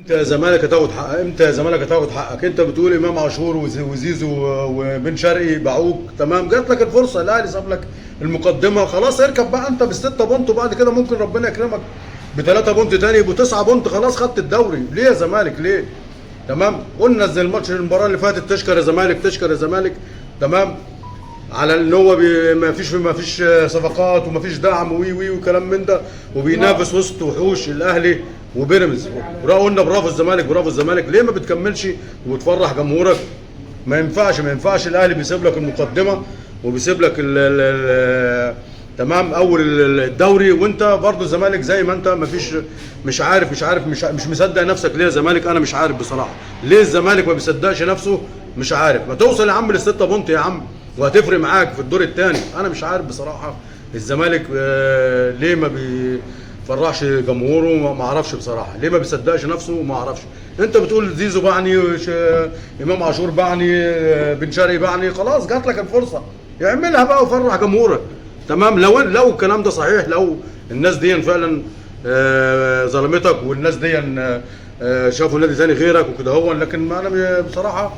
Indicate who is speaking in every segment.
Speaker 1: امتى يا زمالك هتاخد حقك؟ امتى يا زمالك هتاخد حقك؟ انت بتقول امام عاشور وزيزو وبن شرقي باعوك، تمام، جات لك الفرصه، الاهلي ساب لك المقدمه، خلاص اركب بقى انت بالسته بونت، وبعد كده ممكن ربنا يكرمك بثلاثه بونت تاني، يبقوا 9 بونت، خلاص خدت الدوري. ليه يا زمالك ليه؟ تمام، قلنا زي المباراه اللي فاتت، تشكر يا زمالك، تشكر يا زمالك، تمام، على ان هو ما فيش صفقات وما فيش دعم وي وي وكلام من ده، وبينافس وسط وحوش الاهلي وبيراميدز. قلنا برافو الزمالك، برافو الزمالك. ليه ما بتكملش وبتفرح جمهورك؟ ما ينفعش الاهلي بيسيب لك المقدمه وبيسيب لك تمام اول الدوري، وانت برضو الزمالك زي ما انت ما فيش، مش مصدق نفسك. ليه يا زمالك؟ انا مش عارف بصراحه ليه الزمالك ما بيصدقش نفسه، مش عارف. ما توصل يا عم للستة بونت يا عم، وهتفرق معاك في الدور الثاني. انا مش عارف بصراحه الزمالك ليه ما بيفرحش جمهوره، ما اعرفش بصراحه ليه ما بيصدقش نفسه، ما اعرفش. انت بتقول زيزو باعني، امام عاشور باعني، بن شرقي باعني، خلاص جات لك الفرصه، اعملها بقى وفرح جمهورك. تمام، لو الكلام ده صحيح، لو الناس دي فعلا ظلمتك، والناس دي شافوا نادي ثاني غيرك وكده هو، لكن انا بصراحه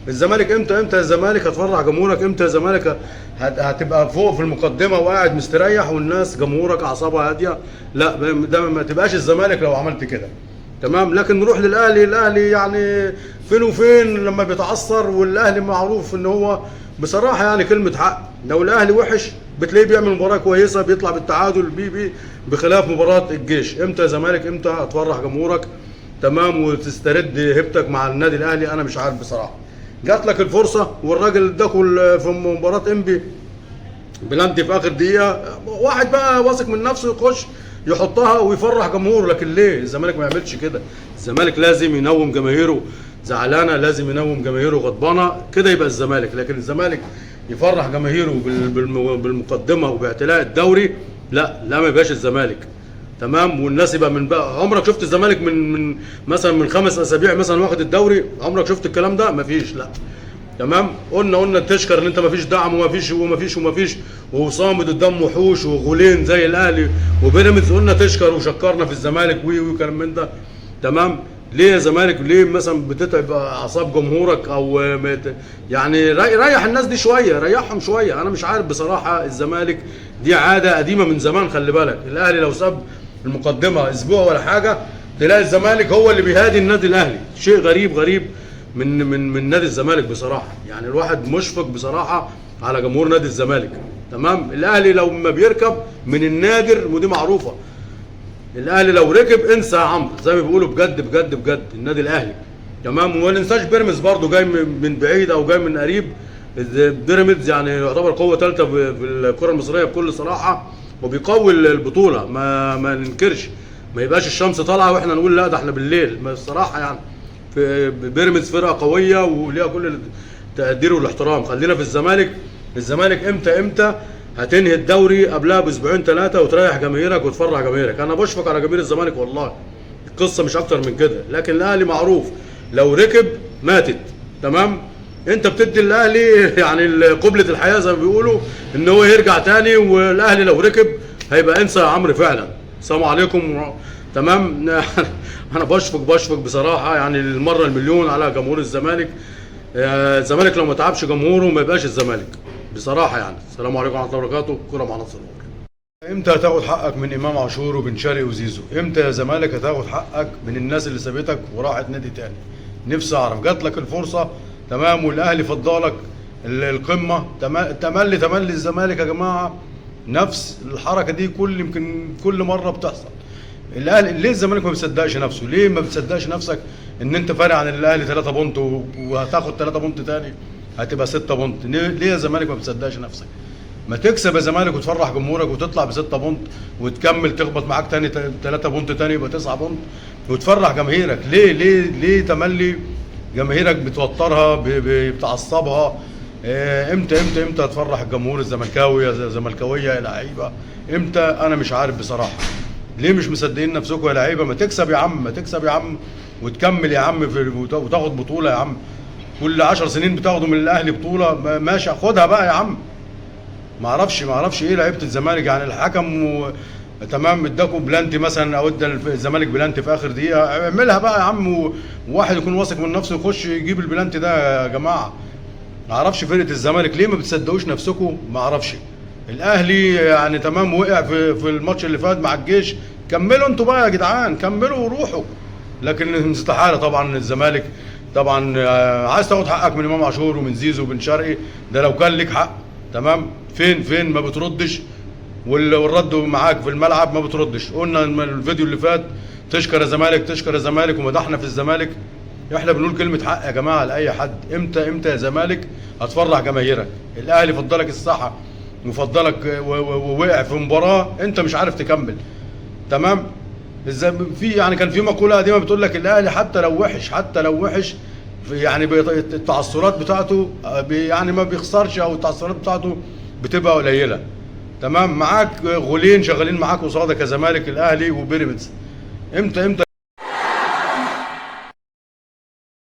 Speaker 1: الزمالك امتى الزمالك هتفرح جمهورك؟ امتى الزمالك هتبقى فوق في المقدمه وقاعد مستريح والناس جمهورك اعصابها هاديه؟ لا، ده ما تبقاش الزمالك لو عملت كده. تمام، لكن نروح للاهلي، الاهلي يعني فين وفين لما بيتعثر، والاهلي معروف ان هو بصراحه يعني كلمه حق. لو الاهلي وحش بتلاقيه بيعمل مباراه كويسه، بيطلع بالتعادل بخلاف مباراه الجيش. امتى يا زمالك؟ امتى هتفرح جمهورك؟ تمام، وتسترد هيبتك مع النادي الاهلي؟ انا مش عارف بصراحه. جات لك الفرصه والراجل اداكوا في مباراه انبي بلانتي في اخر دقيقه، واحد بقى واثق من نفسه يخش يحطها ويفرح جمهوره. لكن ليه الزمالك ما يعملش كده؟ الزمالك لازم ينوم جماهيره زعلانه، لازم ينوم جماهيره غضبانه، كده يبقى الزمالك. لكن الزمالك يفرح جماهيره بالمقدمه وباعتلاء الدوري، لا ما يبقاش الزمالك. تمام، والناس يبقى من بقى، عمرك شفت الزمالك من مثلا من 5 اسابيع مثلا واخد الدوري؟ عمرك شفت الكلام ده؟ مفيش، لا. تمام، قلنا تشكر ان انت مفيش دعم ومفيش وصامد قدام وحوش وغولين زي الاهلي وبيراميدز، قلنا تشكر وشكرنا في الزمالك وكلام من ده. تمام، ليه يا زمالك؟ ليه مثلا بتتعب اعصاب جمهورك؟ او يعني ريح الناس دي شويه، ريحهم شويه. انا مش عارف بصراحه الزمالك دي عاده قديمه من زمان. خلي بالك الاهلي لو ساب المقدمه اسبوع ولا حاجه، تلاقي الزمالك هو اللي بيهادي النادي الاهلي. شيء غريب من نادي الزمالك بصراحه. يعني الواحد مشفق بصراحه على جمهور نادي الزمالك. تمام، الاهلي لو ما بيركب من النادر، ودي معروفه، الاهلي لو ركب انسى يا عمرو، زي ما بيقولوا، بجد النادي الاهلي. تمام، وما ننساش بيراميدز برضو جاي من بعيد او جاي من قريب. بيراميدز يعني يعتبر قوه ثالثه في الكره المصريه بكل صراحه، وبيقوي البطوله، ما ننكرش. ما يبقاش الشمس طالعه واحنا نقول لا ده احنا بالليل. الصراحه يعني في بيراميدز فرقه قويه وليها كل التقدير والاحترام. خلينا في الزمالك. الزمالك امتى هتنهي الدوري؟ قبلها باسبوعين 3 وتريح جماهيرك وتفرح جماهيرك. انا بشفق على جماهير الزمالك والله، القصه مش اكتر من كده. لكن الاهلي معروف لو ركب ماتت. تمام، انت بتدي الاهلي يعني قبله الحياه زي ما بيقولوا، ان هو يرجع تاني. والاهلي لو ركب هيبقى انسى يا عمرو فعلا. السلام عليكم. تمام. انا بشفق بصراحه يعني المره المليون على جمهور الزمالك. الزمالك لو ما تعبش جمهوره ما يبقاش الزمالك بصراحه يعني. السلام عليكم ورحمه الله وبركاته. كره مع نصر الأمور. امتى هتاخد حقك من امام عاشور وبن شرقي وزيزو؟ امتى يا زمالك هتاخد حقك من الناس اللي سابتك وراحت نادي تاني؟ نفسي اعرف. جات لك الفرصه، تمام، والاهلي فضلك القمه، تملي الزمالك يا جماعه. نفس الحركه دي يمكن كل مره بتحصل. الاهلي ليه الزمالك ما بيصدقش نفسه؟ ليه ما بتصدقش نفسك ان انت فارق عن الاهلي 3 بونت وهتاخد 3 بونت تاني هتبقى 6 بونت؟ ليه يا زمالك ما بتصدقش نفسك؟ ما تكسب يا زمالك وتفرح جمهورك وتطلع ب 6 بونت وتكمل تخبط معاك تاني 3 بونت تاني يبقى 9 بونت وتفرح جماهيرك. ليه تملي جماهيرك بتوترها بتعصبها؟ امتى هتفرح الجمهور الزملكاوي يا زملكاويه يا لعيبه؟ امتى؟ انا مش عارف بصراحه. ليه مش مصدقين نفسكم يا لعيبه؟ ما تكسب يا عم، ما تكسب يا عم وتكمل يا عم وتاخد بطوله يا عم. كل 10 سنين بتاخدوا من الاهلي بطوله، ماشي خدها بقى يا عم. ما اعرفش ايه لعيبه الزمالك يعني. الحكم تمام، اداكوا بلانتي مثلا او ادى الزمالك بلانتي في اخر دقيقه، اعملها بقى يا عم، وواحد يكون واثق من نفسه يخش يجيب البلانتي ده يا جماعه. ما اعرفش فرقه الزمالك ليه ما بتصدقوش نفسكم، ما اعرفش. الاهلي يعني تمام وقع في الماتش اللي فات مع الجيش، كملوا انتوا بقى يا جدعان، كملوا وروحوا. لكن استحاله طبعا الزمالك، طبعا عايز تاخد حقك من امام عاشور ومن زيزو وبن شرقي، ده لو كان لك حق تمام. فين ما بتردش، والرد معاك في الملعب ما بتردش. قلنا الفيديو اللي فات تشكر يا زمالك تشكر يا زمالك ومدحنا في الزمالك. احنا بنقول كلمه حق يا جماعه لاي حد. امتى يا زمالك هتفرح جماهيرك؟ الاهلي فضلك الساحه وفضلك ووقع في مباراه انت مش عارف تكمل، تمام. في يعني كان في مقوله قديمه بتقول لك الاهلي حتى لو وحش، يعني التعثرات بتاعته يعني ما بيخسرش، او التعثرات بتاعته بتبقى قليله، تمام. معاك غولين شغالين معاك قصادك يا زمالك، الاهلي وبيراميدز. امتى